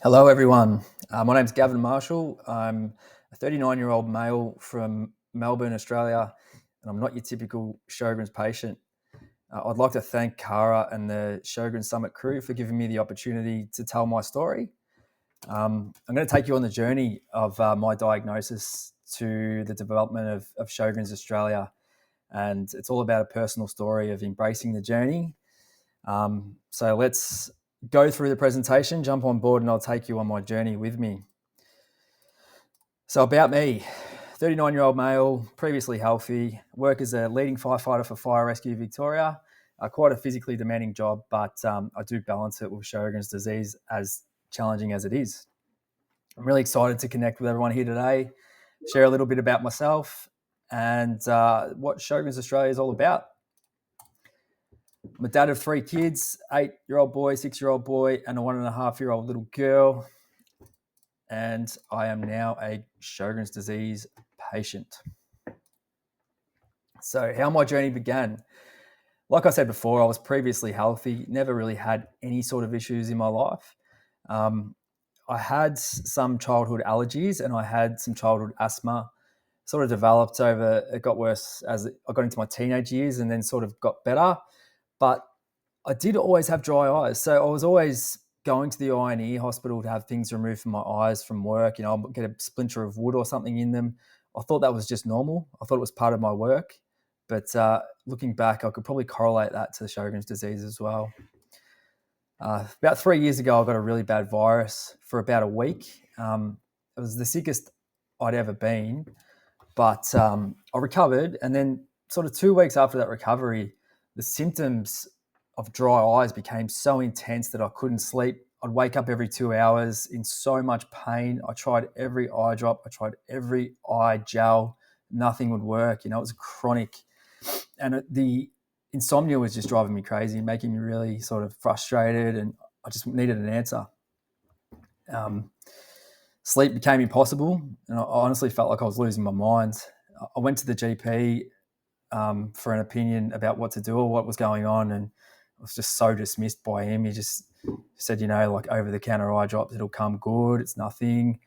Hello, everyone. My name's Gavin Marshall. I'm a 39-year-old male from Melbourne, Australia, and I'm not your typical Sjögren's patient. I'd like to thank Cara and the Sjögren Summit crew for giving me the opportunity to tell my story. I'm going to take you on the journey of my diagnosis to the development of Sjögren's Australia, and it's all about a personal story of embracing the journey. So let's go through the presentation, jump on board, and I'll take you on my journey with me. So about me, 39-year-old male, previously healthy, work as a leading firefighter for Fire Rescue Victoria. Quite a physically demanding job, but I do balance it with Sjögren's disease, as challenging as it is. I'm really excited to connect with everyone here today, share a little bit about myself and what Sjögren's Australia is all about. I'm a dad of 3 kids, 8-year-old boy, 6-year-old boy, and a 1.5-year-old little girl. And I am now a Sjögren's disease patient. So how my journey began. Like I said before, I was previously healthy, never really had any sort of issues in my life. I had some childhood allergies and I had some childhood asthma. Sort of developed over, it got worse as I got into my teenage years and then sort of got better. But I did always have dry eyes. So I was always going to the eye and ear hospital to have things removed from my eyes from work. I'll get a splinter of wood or something in them. I thought that was just normal. I thought it was part of my work. But looking back, I could probably correlate that to Sjögren's disease as well. About 3 years ago, I got a really bad virus for about a week. It was the sickest I'd ever been. But I recovered. And then sort of 2 weeks after that recovery, the symptoms of dry eyes became so intense that I couldn't sleep. I'd wake up every 2 hours in so much pain. I tried every eye drop. I tried every eye gel. Nothing would work. It was chronic. And the insomnia was just driving me crazy, making me really sort of frustrated. And I just needed an answer. Sleep became impossible. And I honestly felt like I was losing my mind. I went to the GP for an opinion about what to do or what was going on. And I was just so dismissed by him. He just said, like over-the-counter eye drops, it'll come good. It's nothing.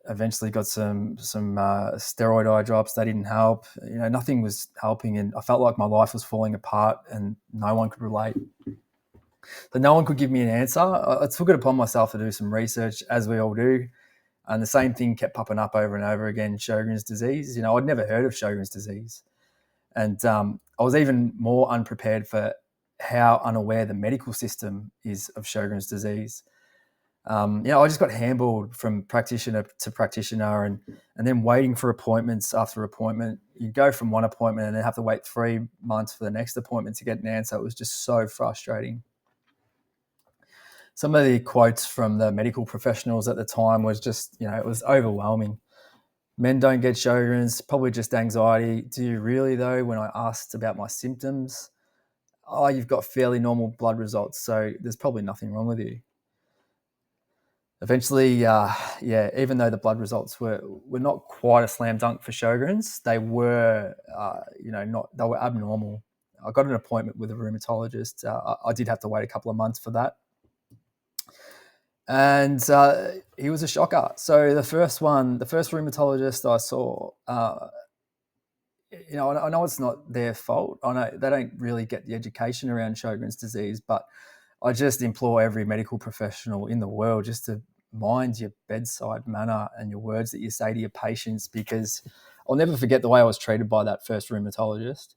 Eventually got some steroid eye drops. They didn't help. Nothing was helping. And I felt like my life was falling apart and no one could relate. So no one could give me an answer. I took it upon myself to do some research, as we all do. And the same thing kept popping up over and over again, Sjögren's disease. I'd never heard of Sjögren's disease. And I was even more unprepared for how unaware the medical system is of Sjögren's disease. I just got handballed from practitioner to practitioner and then waiting for appointments after appointment. You'd go from one appointment and then have to wait 3 months for the next appointment to get an answer. It was just so frustrating. Some of the quotes from the medical professionals at the time was just, it was overwhelming. Men don't get Sjögren's, probably just anxiety. Do you really though? When I asked about my symptoms, you've got fairly normal blood results, so there's probably nothing wrong with you. Eventually, even though the blood results were not quite a slam dunk for Sjögren's, they were, they were abnormal. I got an appointment with a rheumatologist. I did have to wait a couple of months for that. And he was a shocker. So the first rheumatologist I saw, I know it's not their fault. I know they don't really get the education around Sjögren's disease, but I just implore every medical professional in the world just to mind your bedside manner and your words that you say to your patients, because I'll never forget the way I was treated by that first rheumatologist.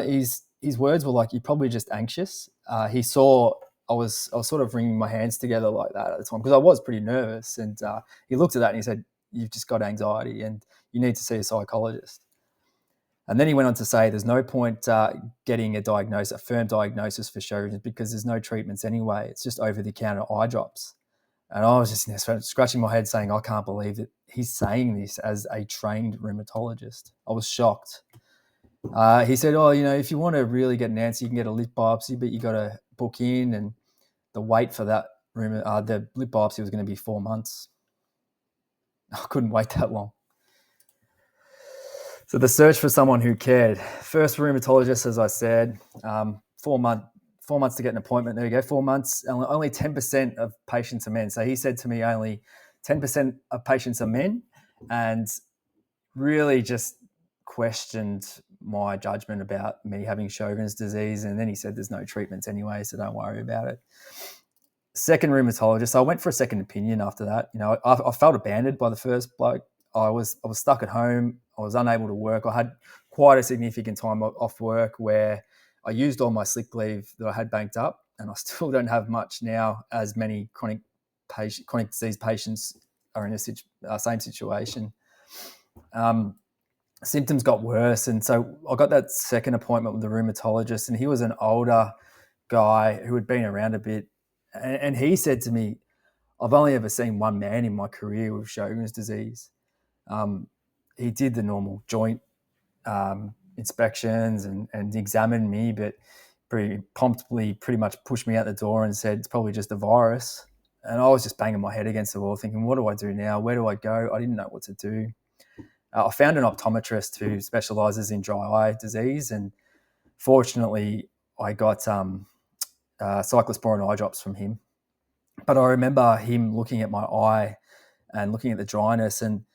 His words were like, "You're probably just anxious." He saw I was sort of wringing my hands together like that at the time because I was pretty nervous. And he looked at that and he said, "You've just got anxiety and you need to see a psychologist." And then he went on to say, "There's no point getting a firm diagnosis for Sjögren's because there's no treatments anyway. It's just over-the-counter eye drops." And I was just scratching my head saying, I can't believe that he's saying this as a trained rheumatologist. I was shocked. He said, if you want to really get an answer, you can get a lip biopsy, but you got to book in, and the wait for that the lip biopsy was going to be 4 months. I couldn't wait that long. So the search for someone who cared. First rheumatologist, as I said, 4 4 months to get an appointment. There you go, 4 months. Only 10% of patients are men. So he said to me, only 10% of patients are men, and really just questioned my judgment about me having Sjögren's disease. And then he said, there's no treatments anyway, so don't worry about it. Second rheumatologist. So I went for a second opinion after that. I felt abandoned by the first bloke. I was stuck at home. I was unable to work. I had quite a significant time off work where I used all my sick leave that I had banked up, and I still don't have much now, as many chronic disease patients are in the same situation. Symptoms got worse, and so I got that second appointment with the rheumatologist, and he was an older guy who had been around a bit, and he said to me, I've only ever seen one man in my career with Sjögren's disease. He did the normal joint inspections and examined me, but promptly pretty much pushed me out the door and said, it's probably just a virus. And I was just banging my head against the wall thinking, what do I do now? Where do I go? I didn't know what to do. I found an optometrist who specialises in dry eye disease, and fortunately I got cyclosporin eye drops from him. But I remember him looking at my eye and looking at the dryness, and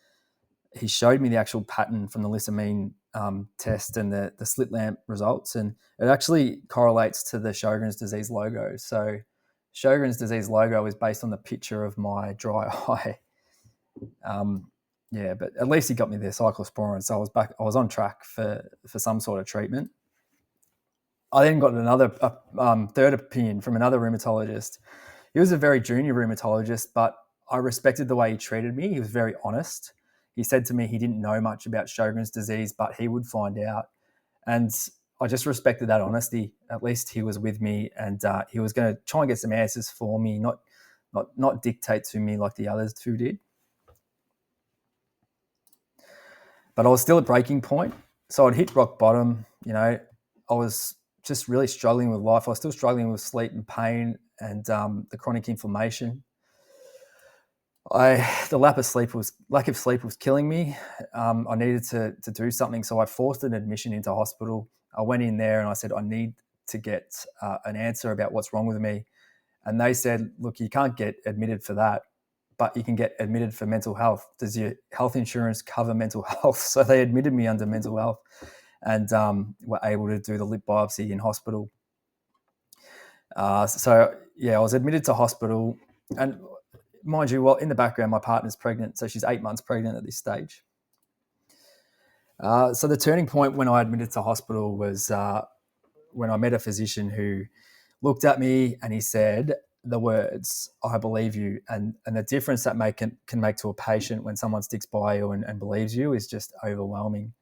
he showed me the actual pattern from the lissamine test and the slit lamp results, and it actually correlates to the Sjögren's disease logo. So Sjögren's disease logo is based on the picture of my dry eye. Yeah, but at least he got me the cyclosporin, so I was on track for some sort of treatment. I then got another third opinion from another rheumatologist. He was a very junior rheumatologist, but I respected the way he treated me. He was very honest. He said to me he didn't know much about Sjögren's disease, but he would find out. And I just respected that honesty. At least he was with me, and he was going to try and get some answers for me, not dictate to me like the others two did. But I was still at breaking point. So I'd hit rock bottom. I was just really struggling with life. I was still struggling with sleep and pain and the chronic inflammation. The lack of sleep was killing me. I needed to do something. So I forced an admission into hospital. I went in there and I said, I need to get an answer about what's wrong with me. And they said, look, you can't get admitted for that, but you can get admitted for mental health. Does your health insurance cover mental health? So they admitted me under mental health and were able to do the lip biopsy in hospital. So I was admitted to hospital, and mind you, in the background, my partner's pregnant. So she's 8 months pregnant at this stage. So the turning point when I admitted to hospital was when I met a physician who looked at me and he said the words, I believe you. And the difference that can make to a patient when someone sticks by you and believes you is just overwhelming.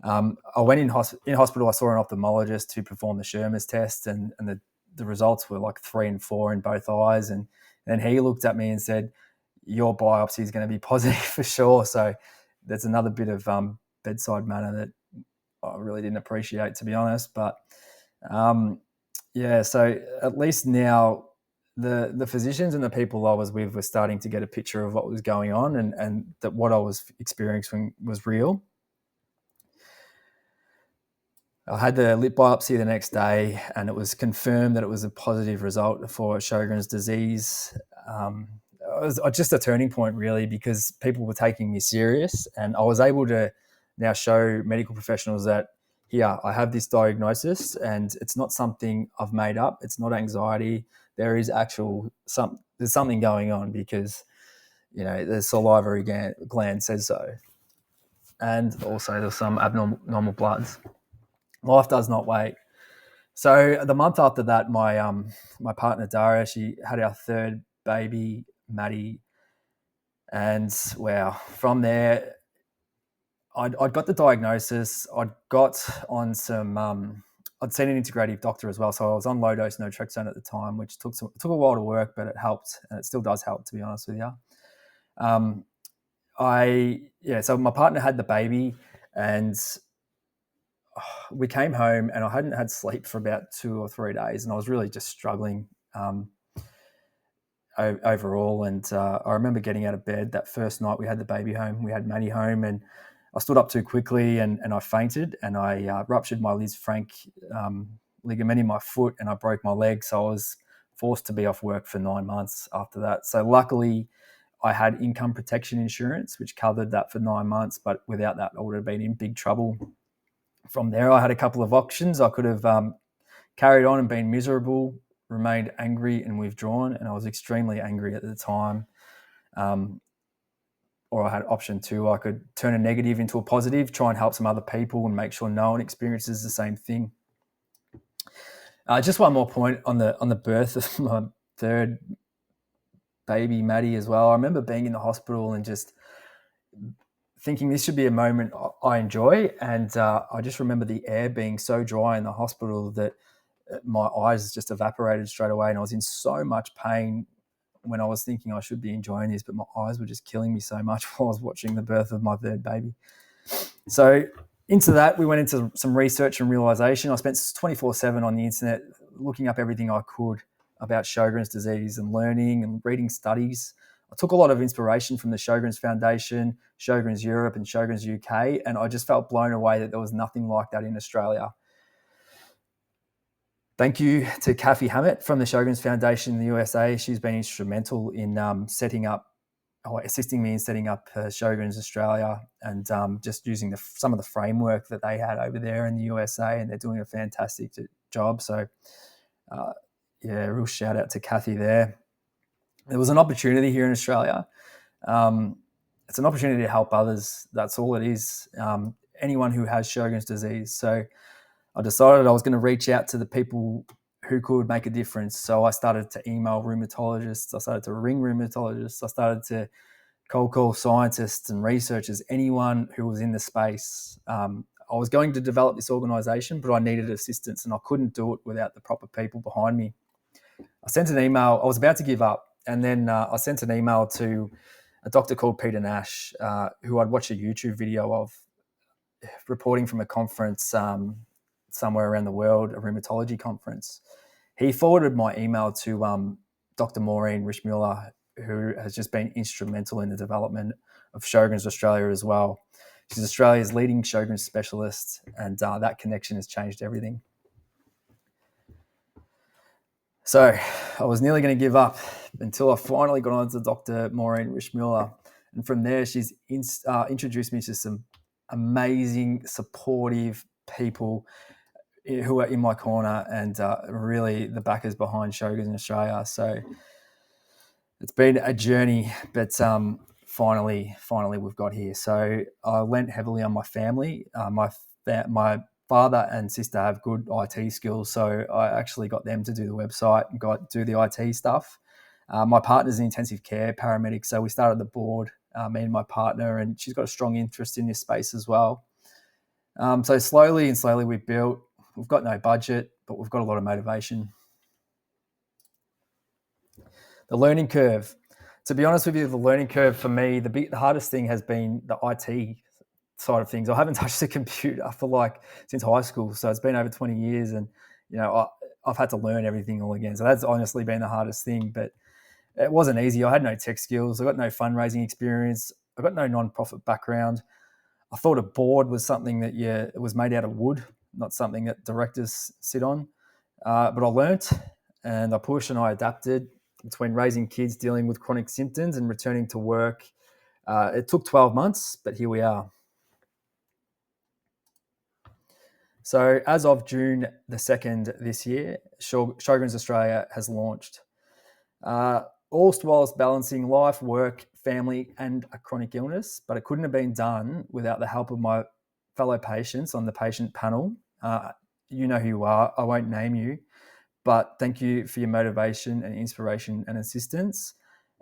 I went in hospital. I saw an ophthalmologist who performed the Schirmer's test, and the results were like 3 and 4 in both eyes. And then he looked at me and said, your biopsy is going to be positive for sure. So there's another bit of bedside manner that I really didn't appreciate, to be honest. But so at least now the physicians and the people I was with were starting to get a picture of what was going on, and that what I was experiencing was real. I had the lip biopsy the next day, and it was confirmed that it was a positive result for Sjögren's disease. It was just a turning point, really, because people were taking me serious, and I was able to now show medical professionals that, here, I have this diagnosis, and it's not something I've made up. It's not anxiety. There is there's something going on, because the salivary gland says so, and also there's some abnormal bloods. Life does not wait. So the month after that, my partner Dara, she had our third baby, Maddie, and wow, from there, I'd got the diagnosis. I'd got on some. I'd seen an integrative doctor as well, so I was on low dose naltrexone at the time, which took a while to work, but it helped, and it still does help, to be honest with you. So my partner had the baby, and we came home, and I hadn't had sleep for about 2 or 3 days, and I was really just struggling overall. And I remember getting out of bed that first night we had the baby home. We had Maddie home, and I stood up too quickly, and I fainted, and I ruptured my Liz Frank ligament in my foot and I broke my leg. So I was forced to be off work for 9 months after that. So luckily, I had income protection insurance, which covered that for 9 months. But without that, I would have been in big trouble. From there, I had a couple of options. I could have carried on and been miserable, remained angry and withdrawn. And I was extremely angry at the time. Or I had option two. I could turn a negative into a positive, try and help some other people and make sure no one experiences the same thing. Just one more point on the birth of my third baby, Maddie, as well. I remember being in the hospital and just thinking this should be a moment I enjoy. And I just remember the air being so dry in the hospital that my eyes just evaporated straight away. And I was in so much pain when I was thinking I should be enjoying this, but my eyes were just killing me so much while I was watching the birth of my third baby. So into that, we went into some research and realization. I spent 24/7 on the internet looking up everything I could about Sjögren's disease and learning and reading studies. I took a lot of inspiration from the Sjögren's Foundation, Sjögren's Europe and Sjögren's UK, and I just felt blown away that there was nothing like that in Australia. Thank you to Kathy Hammett from the Sjögren's Foundation in the USA. She's been instrumental in assisting me in setting up Sjögren's Australia and just using some of the framework that they had over there in the USA, and they're doing a fantastic job. So, real shout out to Kathy there. There was an opportunity here in Australia. It's an opportunity to help others. That's all it is. Anyone who has Sjögren's disease. So I decided I was going to reach out to the people who could make a difference. So I started to email rheumatologists. I started to ring rheumatologists. I started to cold call scientists and researchers, anyone who was in the space. I was going to develop this organization, but I needed assistance and I couldn't do it without the proper people behind me. I sent an email. I was about to give up. And then I sent an email to a doctor called Peter Nash, who I'd watched a YouTube video of reporting from a conference somewhere around the world, a rheumatology conference. He forwarded my email to Dr. Maureen Rishmuller, who has just been instrumental in the development of Sjögren's Australia as well. She's Australia's leading Sjögren's specialist, and that connection has changed everything. So I was nearly going to give up until I finally got on to Dr. Maureen Rishmuller. And from there, she's introduced me to some amazing, supportive people who are in my corner and really the backers behind Sjögren's in Australia. So it's been a journey, but finally we've got here. So I lent heavily on my family. My father and sister have good IT skills, so I actually got them to do the website and do the IT stuff. My partner's an intensive care paramedic, so we started the board, me and my partner, and she's got a strong interest in this space as well. So slowly we've built. We've got no budget, but we've got a lot of motivation. The learning curve. To be honest with you, the learning curve for me, the hardest thing has been the IT side of things. I haven't touched a computer since high school, so it's been over 20 years, and I've had to learn everything all again. So that's honestly been the hardest thing, but it wasn't easy. I had no tech skills. I got no fundraising experience. I got no non-profit background. I thought a board was something that it was made out of wood, not something that directors sit on. But I learnt and I pushed and I adapted between raising kids, dealing with chronic symptoms and returning to work. It took 12 months, but here we are. So as of June the 2nd this year, Sjögren's Australia has launched. All whilst balancing life, work, family, and a chronic illness, but it couldn't have been done without the help of my fellow patients on the patient panel. You know who you are. I won't name you, but thank you for your motivation and inspiration and assistance.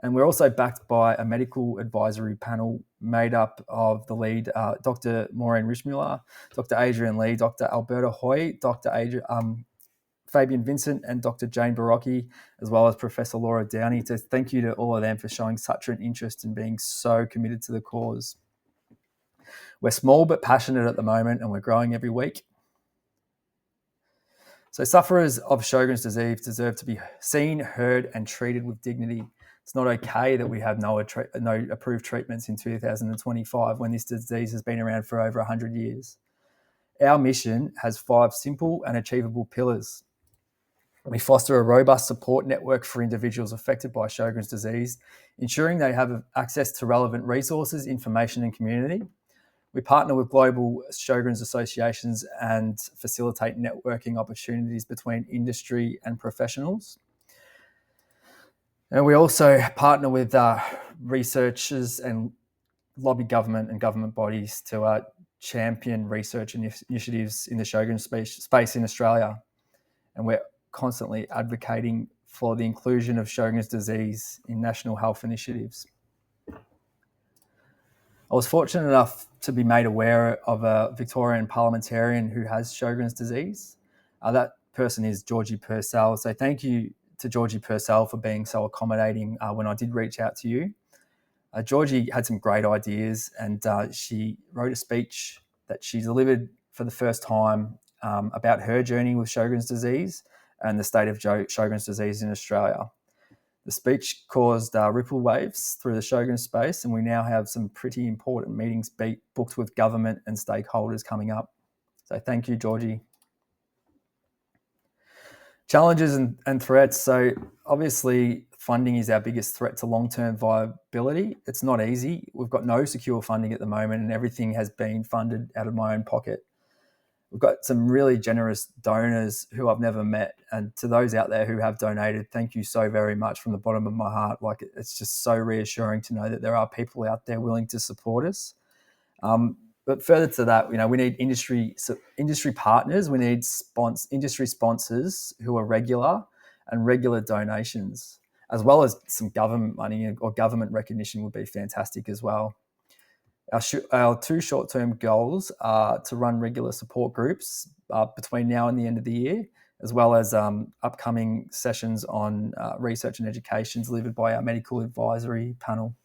And we're also backed by a medical advisory panel made up of the lead, Dr. Maureen Rishmuller, Dr. Adrian Lee, Dr. Alberta Hoy, Dr. Fabian Vincent, and Dr. Jane Barocchi, as well as Professor Laura Downey. So thank you to all of them for showing such an interest and being so committed to the cause. We're small but passionate at the moment, and we're growing every week. So sufferers of Sjögren's disease deserve to be seen, heard, and treated with dignity. It's not okay that we have no approved treatments in 2025 when this disease has been around for over 100 years. Our mission has 5 simple and achievable pillars. We foster a robust support network for individuals affected by Sjögren's disease, ensuring they have access to relevant resources, information, and community. We partner with global Sjögren's associations and facilitate networking opportunities between industry and professionals. And we also partner with researchers and lobby government and government bodies to champion research initiatives in the Sjögren's space in Australia. And we're constantly advocating for the inclusion of Sjögren's disease in national health initiatives. I was fortunate enough to be made aware of a Victorian parliamentarian who has Sjögren's disease. That person is Georgie Purcell. So thank you to Georgie Purcell for being so accommodating when I did reach out to you. Georgie had some great ideas, and she wrote a speech that she delivered for the first time about her journey with Sjögren's disease and the state of Sjögren's disease in Australia. The speech caused ripple waves through the Sjögren's space, and we now have some pretty important meetings booked with government and stakeholders coming up. So thank you, Georgie. Challenges and threats. So obviously, funding is our biggest threat to long-term viability. It's not easy. We've got no secure funding at the moment, and everything has been funded out of my own pocket. We've got some really generous donors who I've never met. And to those out there who have donated, thank you so very much from the bottom of my heart. Like, it's just so reassuring to know that there are people out there willing to support us. But further to that, we need industry partners. We need industry sponsors who are regular donations, as well as some government money or government recognition would be fantastic as well. Our 2 short-term goals are to run regular support groups between now and the end of the year, as well as upcoming sessions on research and education delivered by our medical advisory panel.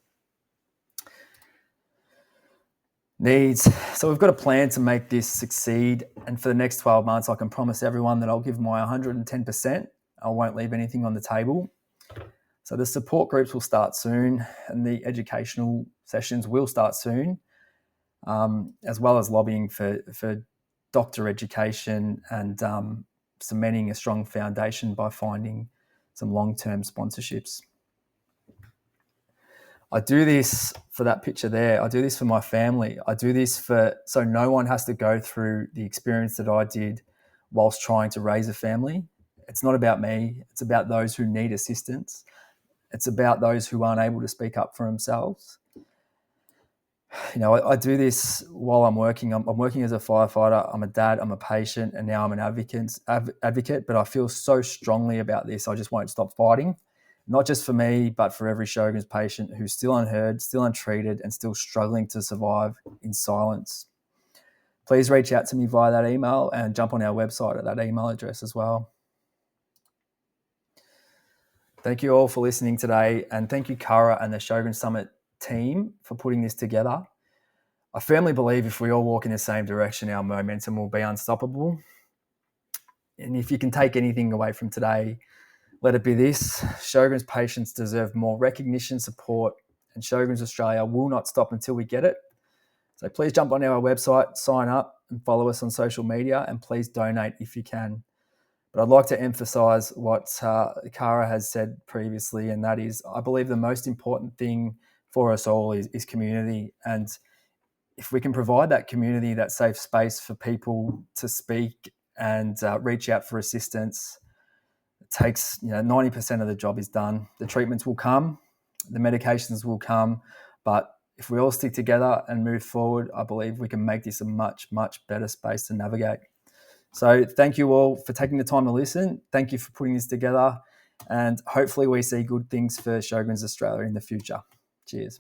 Needs. So we've got a plan to make this succeed, and for the next 12 months, I can promise everyone that I'll give my 110%. I won't leave anything on the table. So the support groups will start soon, and the educational sessions will start soon, as well as lobbying for doctor education and cementing a strong foundation by finding some long-term sponsorships. I do this for that picture there. I do this for my family. I do this so no one has to go through the experience that I did whilst trying to raise a family. It's not about me. It's about those who need assistance. It's about those who aren't able to speak up for themselves. I do this while I'm working. I'm working as a firefighter. I'm a dad. I'm a patient, and now I'm an advocate. But I feel so strongly about this. I just won't stop fighting, not just for me, but for every Sjögren's patient who's still unheard, still untreated, and still struggling to survive in silence. Please reach out to me via that email and jump on our website at that email address as well. Thank you all for listening today, and thank you, Cara and the Sjögren Summit team, for putting this together. I firmly believe if we all walk in the same direction, our momentum will be unstoppable. And if you can take anything away from today, let it be this: Sjögren's patients deserve more recognition, support, and Sjögren's Australia will not stop until we get it. So please jump on our website, sign up, and follow us on social media, and please donate if you can. But I'd like to emphasise what Cara has said previously, and that is, I believe the most important thing for us all is community. And if we can provide that community, that safe space for people to speak and reach out for assistance, it takes 90% of the job is done. The treatments will come, the medications will come, but if we all stick together and move forward, I believe we can make this a much, much better space to navigate. So thank you all for taking the time to listen. Thank you for putting this together, and hopefully we see good things for Sjögren's Australia in the future. Cheers.